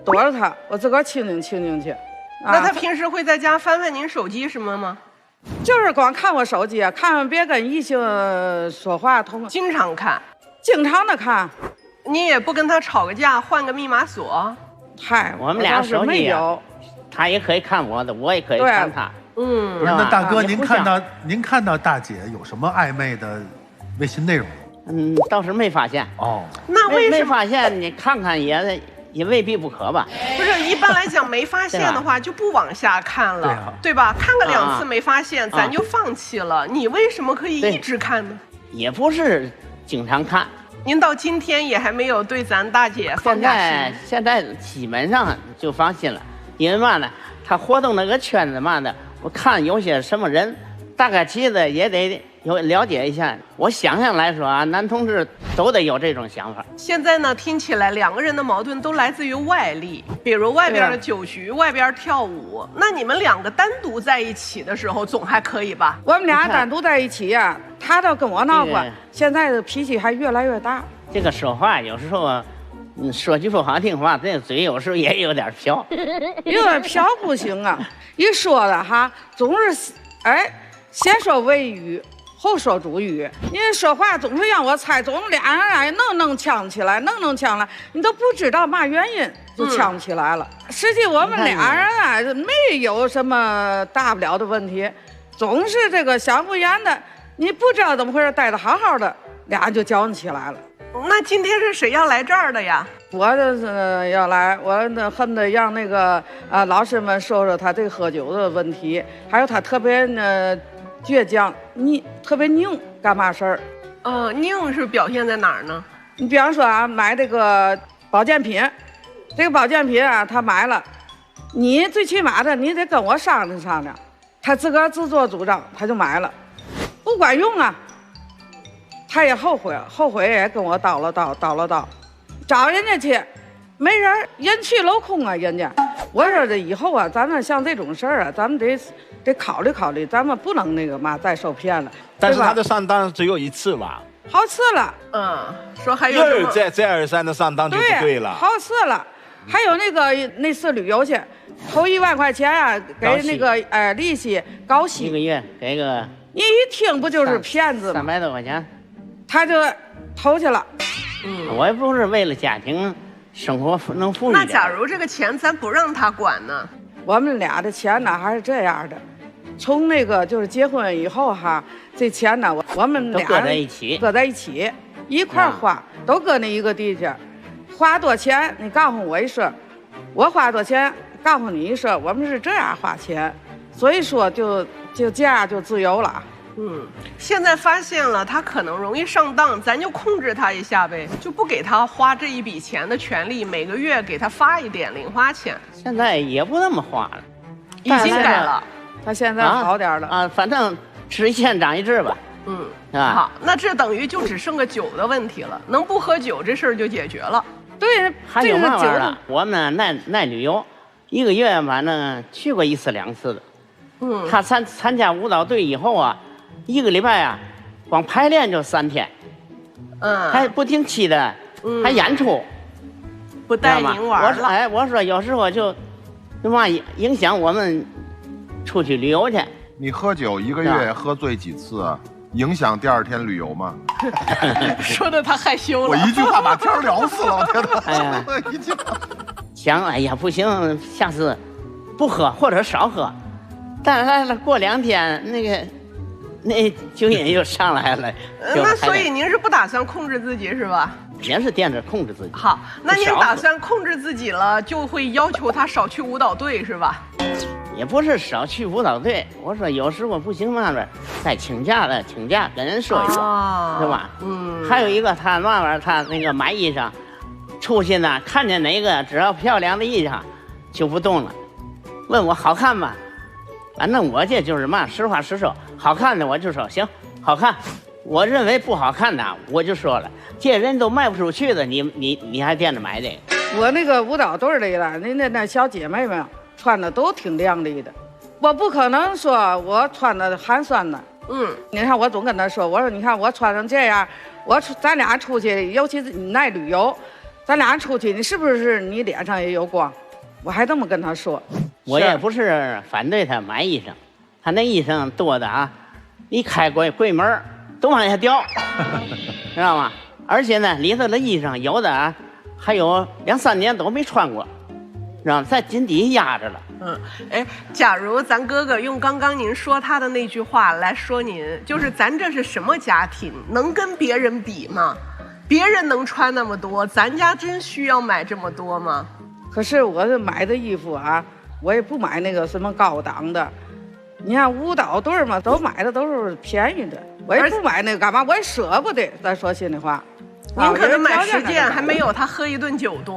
躲着他，我自个儿清静去。那他平时会在家翻翻您手机什么吗？就是光看我手机啊，看别跟异性说话经常看，经常的看。你也不跟他吵个架，换个密码锁？嗨，我们俩手机啊，他也可以看我的，我也可以看他。不是，那大哥，您看到大姐有什么暧昧的微信内容？倒是没发现。哦，那为什么没发现？你看看也未必不可吧？不是，一般来讲没发现的话就不往下看了，对吧？看个2次没发现，咱就放弃了。你为什么可以一直看呢？也不是经常看。您到今天也还没有对咱大姐放下心。现在基本上就放心了，因为嘛呢，他活动那个圈子嘛的，我看有些什么人，大概其实也得了解一下。我想象来说啊，男同志都得有这种想法。现在呢，听起来2个人的矛盾都来自于外力，比如外边的酒局，外边跳舞。那你们2个单独在一起的时候，总还可以吧？我们俩单独在一起呀，他倒跟我闹过，现在的脾气还越来越大。这个说话有时候，说句不好听话，这嘴有时候也有点飘，有点飘不行啊！一说了哈，总是先说谓语。后说主语，因为说话总是让我猜，总俩人弄呛起来，你都不知道嘛原因就呛起来了。实际我们俩人啊没有什么大不了的问题，总是这个想不严的，你不知道怎么回事，待得好好的，俩人就较起来了。那今天是谁要来这儿的呀？我就是要来，我恨不得让那个老师们说说他这个喝酒的问题，还有他特别倔强，你特别拧，干嘛事儿？拧是表现在哪儿呢？你比方说啊，买这个保健品，这个保健品啊，他买了，你最起码的你得跟我商量商量。他自个儿自作主张，他就买了，不管用啊，他也后悔也跟我叨唠，找人家去，没人，人去楼空啊，人家。我说这以后啊，咱们像这种事儿啊，咱们得考虑考虑，咱们不能那个嘛再受骗了。但是他的上当只有1次吧？好次了。说还有又再而三的上当就不对了。好次了。还有那次旅游去，投1万块钱啊，给那个利息高息，一个月给个。你一听不就是骗子吗？300多块钱，他就投去了。我也不是为了家庭生活能富裕点。那假如这个钱咱不让他管呢？我们俩的钱呢还是这样的，从那个就是结婚以后哈，这钱呢我们俩搁在一起，一块花，都搁那一个地界，花多钱你告诉我一声，我花多钱告诉你一声，我们是这样花钱，所以说就这样就自由了。现在发现了他可能容易上当，咱就控制他一下呗，就不给他花这一笔钱的权利，每个月给他发一点零花钱。现在也不那么花了，已经改了，他现在好点了啊，反正吃一堑长一智吧。好，那这等于就只剩个酒的问题了，能不喝酒这事儿就解决了。对，还有嘛玩意儿了？我们爱旅游，一个月反正去过1次2次的。他参加舞蹈队以后啊，一个礼拜啊，光排练就3天，还不定期的，还演出，不带您玩了。我说有时候就嘛影响我们出去旅游去。你喝酒1个月喝醉几次啊？影响第2天旅游吗？说的他害羞了。我一句话把天聊死了，我天哪！哎呀，想哎呀不行，下次不喝或者少喝。但是过2天那酒瘾又上来了。那所以您是不打算控制自己是吧？也是惦着控制自己。好，那您打算控制自己了，就会要求他少去舞蹈队是吧？也不是少去舞蹈队，我说有时候不行嘛的，再请假跟人说一说，是吧？还有一个他那玩意儿，他那个买衣裳，出去呢看见哪个只要漂亮的衣裳，就不动了，问我好看吗？反正我这就是嘛，实话实说，好看的我就说行，好看。我认为不好看的我就说了，这人都卖不出去的，你还惦着买这个？我那个舞蹈队里的那小姐妹们穿的都挺靓丽的，我不可能说我穿的寒酸的。你看我总跟她说，我说你看我穿成这样，咱俩出去，尤其是你爱旅游，咱俩出去，你是不是你脸上也有光？我还这么跟她说。我也不是反对他买衣裳，他那衣裳多的啊，一开柜门都往下掉，知道吗？而且呢，里头的衣裳有的啊，还有2、3年都没穿过，知道吗？在井底下压着了。假如咱哥哥用刚刚您说他的那句话来说您，就是咱这是什么家庭，能跟别人比吗？别人能穿那么多，咱家真需要买这么多吗？可是我这买的衣服啊，我也不买那个什么高档的，你看舞蹈队嘛，都买的都是便宜的，我也不买那个干嘛，我也舍不得。咱说心里话，您可能买10件还没有他喝一顿酒多。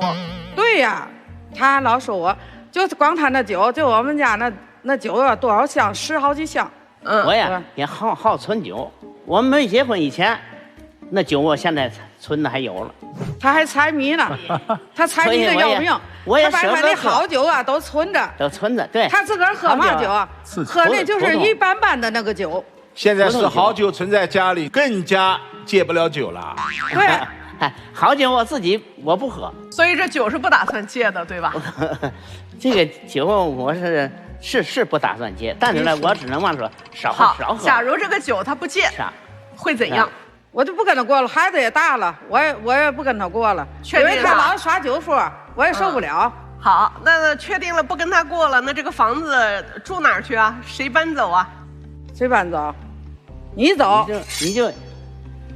对呀，他老说我，就光他那酒，就我们家那酒要多少箱，10好几箱。我呀也好存酒，我们没结婚以前，那酒我现在存的还有了。他还财迷呢，他财迷的要命。我也他把他那好酒啊都存着，对。他自个儿喝嘛酒啊？喝那就是一般般的那个酒。现在是好酒存在家里，更加戒不了酒了。对，好酒我不喝，所以这酒是不打算戒的，对吧？这个酒我是不打算戒，但是呢，我只能嘛说少喝。假如这个酒他不戒，会怎样？我就不跟他过了，孩子也大了，我也不跟他过了，因为他老耍酒疯，我也受不了。好，那确定了不跟他过了，那这个房子住哪儿去啊？谁搬走啊？谁搬走？你走。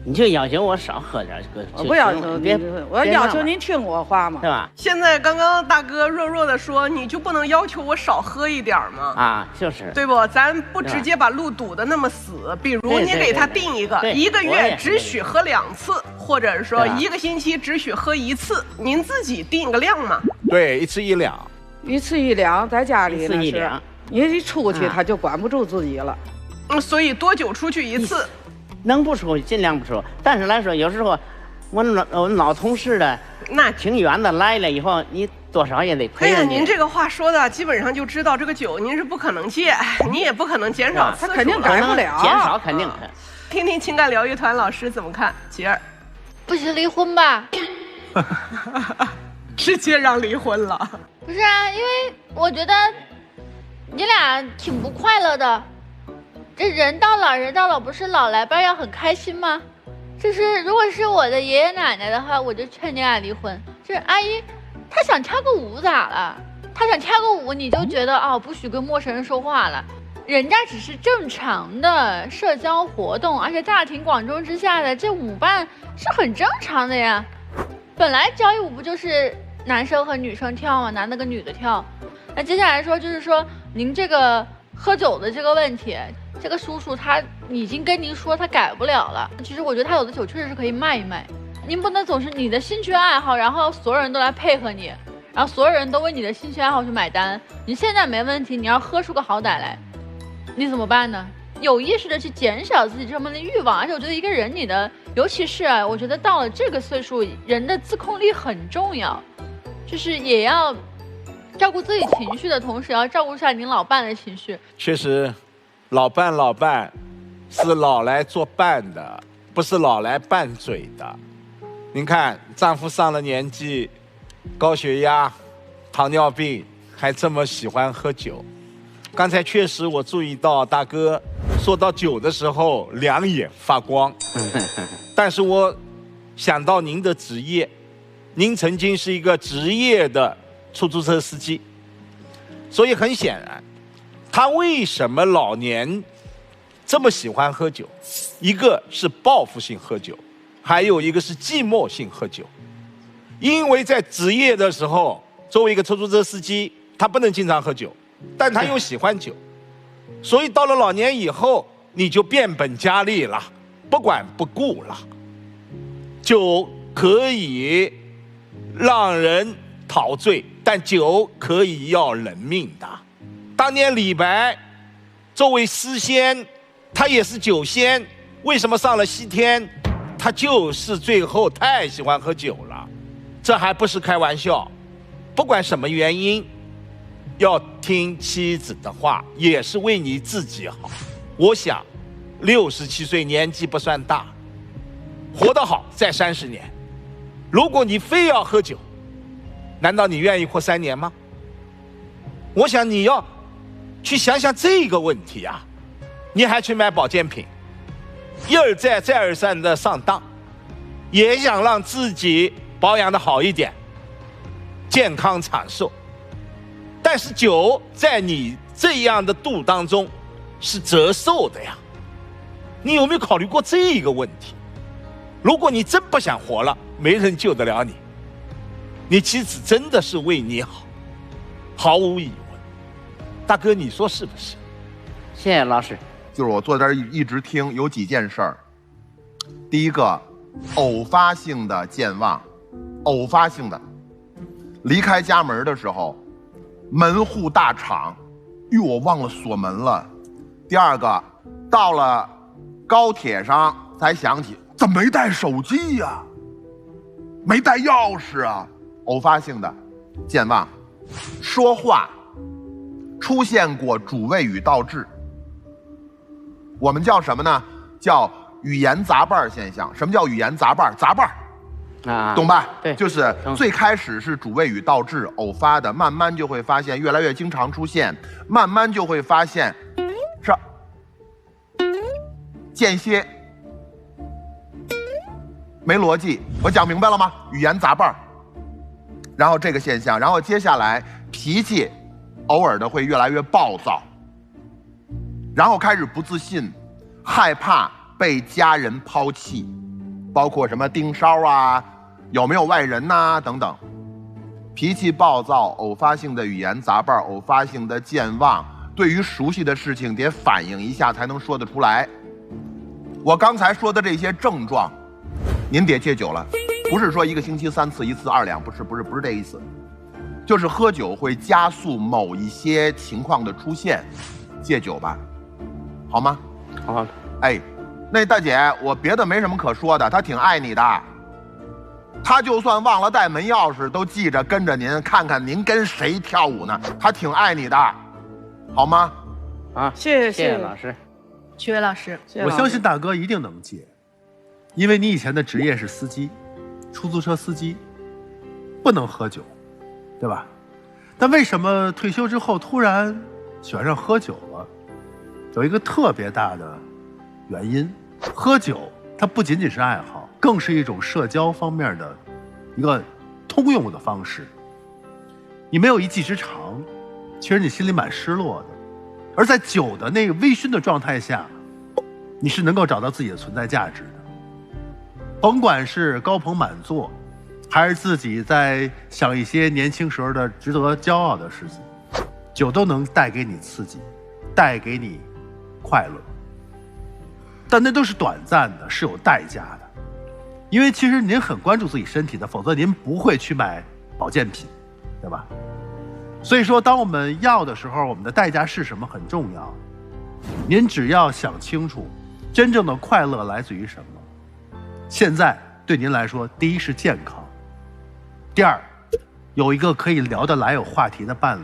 你就要求我少喝点，我不要求你，我要求您听我话嘛，对吧？现在刚刚大哥弱弱的说，你就不能要求我少喝一点吗？啊，就是，对不？咱不直接把路堵得那么死，比如你给他定一个，1个月只许喝2次，或者是说1个星期只许喝1次，您自己定个量嘛。对，1次1两，1次1两，在家里1次1两，你一出去他就管不住自己了。所以多久出去1次？能不出尽量不出，但是来说有时候我老同事的那挺远的来了以后，你多少也得陪人家。您这个话说的基本上就知道这个酒您是不可能戒，你也不可能减少次数，他肯定改不了，减少肯定。听听情感疗愈团老师怎么看？吉儿，不行，离婚吧。直接让离婚了。不是啊，因为我觉得你俩挺不快乐的。这人到老，不是老来伴要很开心吗？就是如果是我的爷爷奶奶的话，我就劝你俩离婚。就是阿姨，她想跳个舞咋了？她想跳个舞，你就觉得哦，不许跟陌生人说话了。人家只是正常的社交活动，而且大庭广众之下的这舞伴是很正常的呀。本来交谊舞不就是男生和女生跳吗？男的跟女的跳。那接下来说就是说您这个喝酒的这个问题，这个叔叔他已经跟您说他改不了了。其实我觉得他有的酒确实是可以卖一卖，您不能总是你的兴趣爱好，然后所有人都来配合你，然后所有人都为你的兴趣爱好去买单。你现在没问题，你要喝出个好歹来，你怎么办呢？有意识的去减少自己这么的欲望，而且我觉得一个人你的，尤其是啊，我觉得到了这个岁数，人的自控力很重要，就是也要照顾自己情绪的同时，要照顾一下您老伴的情绪。确实，老伴是老来作伴的，不是老来拌嘴的。您看，丈夫上了年纪，高血压、糖尿病，还这么喜欢喝酒。刚才确实我注意到大哥说到酒的时候两眼发光，但是我想到您的职业，您曾经是一个职业的出租车司机，所以很显然，他为什么老年这么喜欢喝酒？一个是报复性喝酒，还有一个是寂寞性喝酒。因为在职业的时候，作为一个出租车司机，他不能经常喝酒，但他又喜欢酒，所以到了老年以后，你就变本加厉了，不管不顾了。酒可以让人陶醉，但酒可以要人命的。当年李白作为诗仙，他也是酒仙，为什么上了西天？他就是最后太喜欢喝酒了，这还不是开玩笑。不管什么原因，要听妻子的话，也是为你自己好。我想，67岁年纪不算大，活得好再30年。如果你非要喝酒，难道你愿意活3年吗？我想你要去想想这个问题啊！你还去买保健品，一而再再而三的上当，也想让自己保养的好一点，健康长寿。但是酒在你这样的度当中是折寿的呀，你有没有考虑过这个问题？如果你真不想活了，没人救得了你，你妻子真的是为你好，毫无疑问。大哥，你说是不是？谢谢老师。就是我坐在这儿一直听，有几件事儿。第一个，偶发性的健忘，偶发性的，离开家门的时候，门户大敞，哟，我忘了锁门了。第二个，到了高铁上才想起，怎么没带手机呀？没带钥匙啊？偶发性的健忘。说话出现过主谓语倒置，我们叫什么呢？叫语言杂瓣现象。什么叫语言杂瓣？杂瓣啊，懂吧？对，就是最开始是主谓语倒置，偶发的，慢慢就会发现越来越经常出现，慢慢就会发现是间歇，没逻辑。我讲明白了吗？语言杂瓣，然后这个现象，然后接下来脾气偶尔的会越来越暴躁，然后开始不自信，害怕被家人抛弃，包括什么盯梢啊，有没有外人呐、等等。脾气暴躁，偶发性的语言杂瓣，偶发性的健忘，对于熟悉的事情得反应一下才能说得出来。我刚才说的这些症状，您得戒酒了，不是说1个星期3次，1次2两，不是这意思，就是喝酒会加速某一些情况的出现，戒酒吧，好吗？好。哎，那大姐，我别的没什么可说的，她挺爱你的，她就算忘了带门钥匙，都记着跟着您，看看您跟谁跳舞呢，她挺爱你的，好吗？啊，谢谢老师。曲伟老师，我相信大哥一定能戒，因为你以前的职业是司机，出租车司机，不能喝酒，对吧？但为什么退休之后突然喜欢上喝酒了？有一个特别大的原因，喝酒它不仅仅是爱好，更是一种社交方面的一个通用的方式。你没有一技之长，其实你心里蛮失落的。而在酒的那个微醺的状态下，你是能够找到自己的存在价值的。甭管是高朋满座，还是自己在想一些年轻时候的值得骄傲的事情，酒都能带给你刺激，带给你快乐。但那都是短暂的，是有代价的。因为其实您很关注自己身体的，否则您不会去买保健品，对吧？所以说，当我们要的时候，我们的代价是什么很重要。您只要想清楚，真正的快乐来自于什么。现在对您来说，第一是健康，第二，有一个可以聊得来、有话题的伴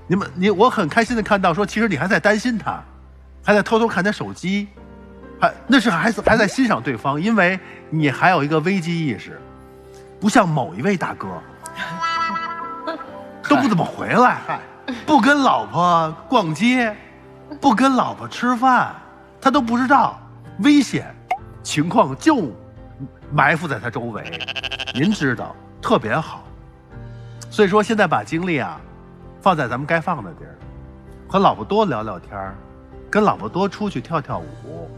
侣。我很开心的看到说，其实你还在担心他，还在偷偷看他手机，那是还在欣赏对方，因为你还有一个危机意识，不像某一位大哥。都不怎么回来，不跟老婆逛街，不跟老婆吃饭，他都不知道危险情况就埋伏在他周围。您知道特别好，所以说现在把精力放在咱们该放的地儿，和老婆多聊聊天，跟老婆多出去跳跳舞。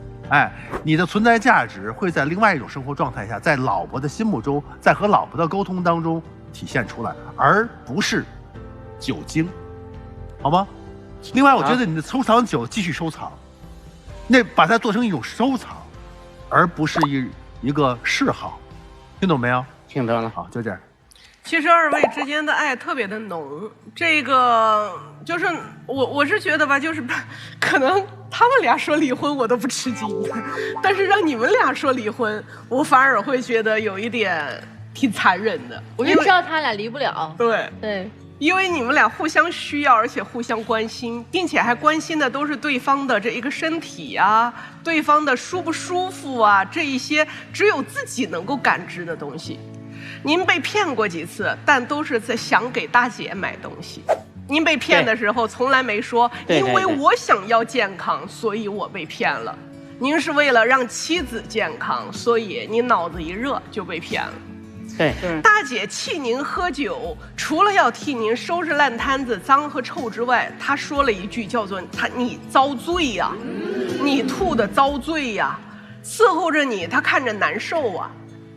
你的存在价值会在另外一种生活状态下，在老婆的心目中，在和老婆的沟通当中体现出来，而不是酒精，好吗？另外，我觉得你的收藏酒继续收藏，那把它做成一种收藏，而不是一个嗜好，听懂没有？听懂了。好，就这样。其实二位之间的爱特别的浓，这个就是我是觉得吧，就是可能他们俩说离婚我都不吃惊，但是让你们俩说离婚，我反而会觉得有一点挺残忍的。我就知道他俩离不了。对。因为你们俩互相需要，而且互相关心，并且还关心的都是对方的这一个身体对方的舒不舒服这一些只有自己能够感知的东西。您被骗过几次，但都是在想给大姐买东西。您被骗的时候从来没说，因为我想要健康，所以我被骗了。您是为了让妻子健康，所以你脑子一热就被骗了。对，大姐气您喝酒，除了要替您收拾烂摊子脏和臭之外，她说了一句叫做你遭罪呀，你吐的遭罪呀，伺候着你，她看着难受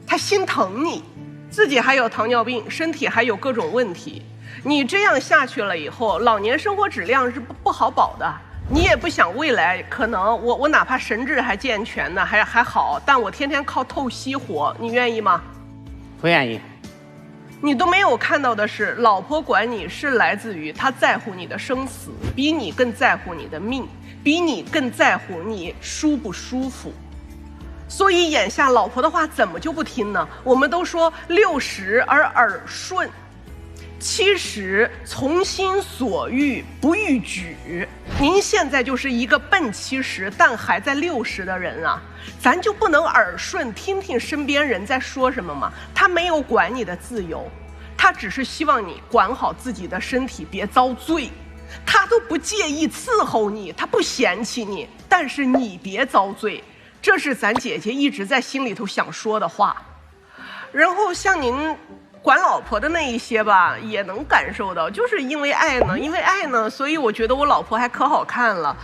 她心疼你，自己还有糖尿病，身体还有各种问题，你这样下去了以后，老年生活质量是不好保的。你也不想未来可能我哪怕神志还健全呢，还好，但我天天靠透析活，你愿意吗？不愿意。你都没有看到的是，老婆管你是来自于她在乎你的生死，比你更在乎你的命，比你更在乎你舒不舒服。所以眼下老婆的话怎么就不听呢？我们都说60而耳顺，70从心所欲不逾矩。您现在就是一个奔70但还在60的人咱就不能耳顺听听身边人在说什么吗？他没有管你的自由，他只是希望你管好自己的身体，别遭罪。他都不介意伺候你，他不嫌弃你，但是你别遭罪。这是咱姐姐一直在心里头想说的话。然后像您管老婆的那一些吧，也能感受到，就是因为爱呢，所以我觉得我老婆还可好看了。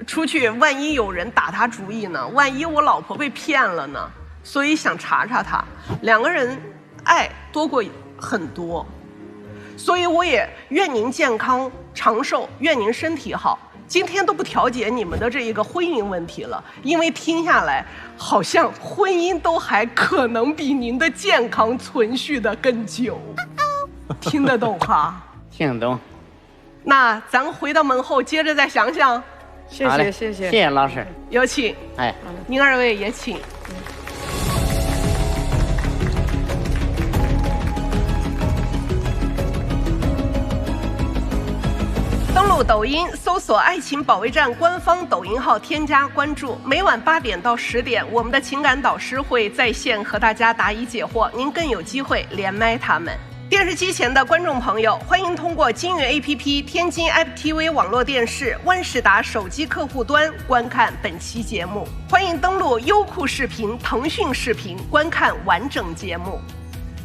出去万一有人打她主意呢，万一我老婆被骗了呢，所以想查查她。两个人爱多过很多，所以我也愿您健康长寿，愿您身体好。今天都不调解你们的这一个婚姻问题了，因为听下来好像婚姻都还可能比您的健康存续的更久。听得懂哈？听懂。那咱回到门后接着再想想。谢谢谢谢谢谢老师，有请。您二位也请。登录入抖音，搜索“爱情保卫战”官方抖音号，添加关注。每晚8点到10点，我们的情感导师会在线和大家答疑解惑，您更有机会连麦他们。电视机前的观众朋友，欢迎通过金运 APP、天津 IPTV 网络电视、万事达手机客户端观看本期节目。欢迎登录优酷视频、腾讯视频观看完整节目。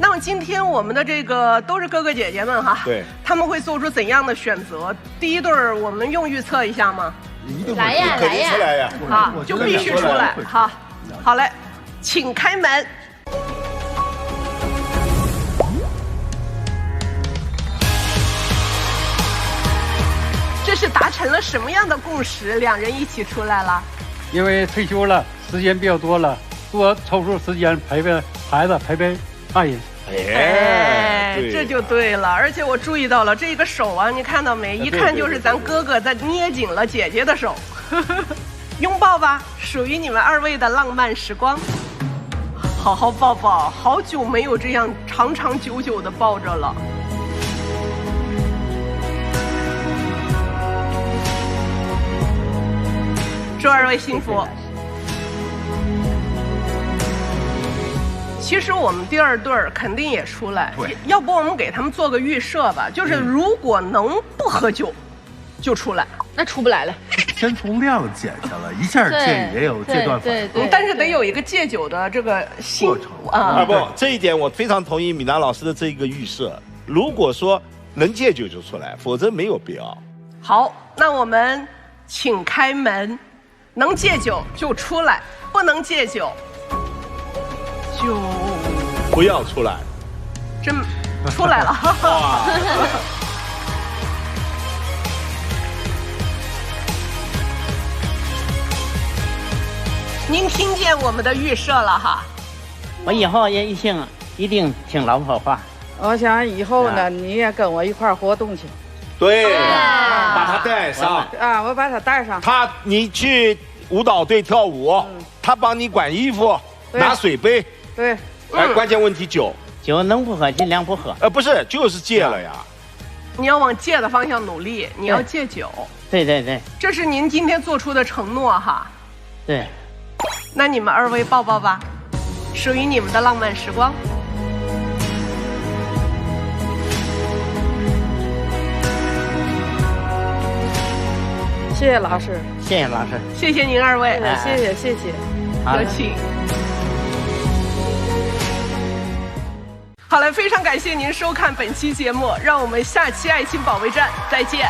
那么今天我们的这个都是哥哥姐姐们哈，对，他们会做出怎样的选择？第一对儿我们用预测一下吗？来呀，肯定出来呀！好，就必须出来。好，好嘞，请开门。这是达成了什么样的共识？两人一起出来了。因为退休了，时间比较多了，多抽出时间陪陪孩子，陪陪爱人。哎，这就对了。而且我注意到了这个手啊，你看到没？一看就是咱哥哥在捏紧了姐姐的手。拥抱吧，属于你们2位的浪漫时光。好好抱抱，好久没有这样长长久久的抱着了。祝2位幸福。其实我们第2对儿肯定也出来，要不我们给他们做个预设吧，就是如果能不喝酒，就出来，那出不来了。先从量减下来，一下戒也有戒断反应，但是得有一个戒酒的这个过程啊。不，这一点我非常同意米娜老师的这个预设。如果说能戒酒就出来，否则没有必要。好，那我们请开门。能戒酒就出来，不能戒酒就不要出来。真出来了。您听见我们的预设了哈？我以后也一定听老婆话。我想以后呢，你也跟我一块活动去。对，把他带上啊！我把他带上。你去舞蹈队跳舞，他帮你管衣服、拿水杯。对。关键问题酒能不喝尽量不喝。不是，就是戒了呀。你要往戒的方向努力，你要戒酒。对对对。这是您今天做出的承诺哈。对。那你们2位抱抱吧，属于你们的浪漫时光。谢谢老师，谢谢老师，谢谢您2位，谢谢，有请。好了，非常感谢您收看本期节目，让我们下期爱情保卫战再见。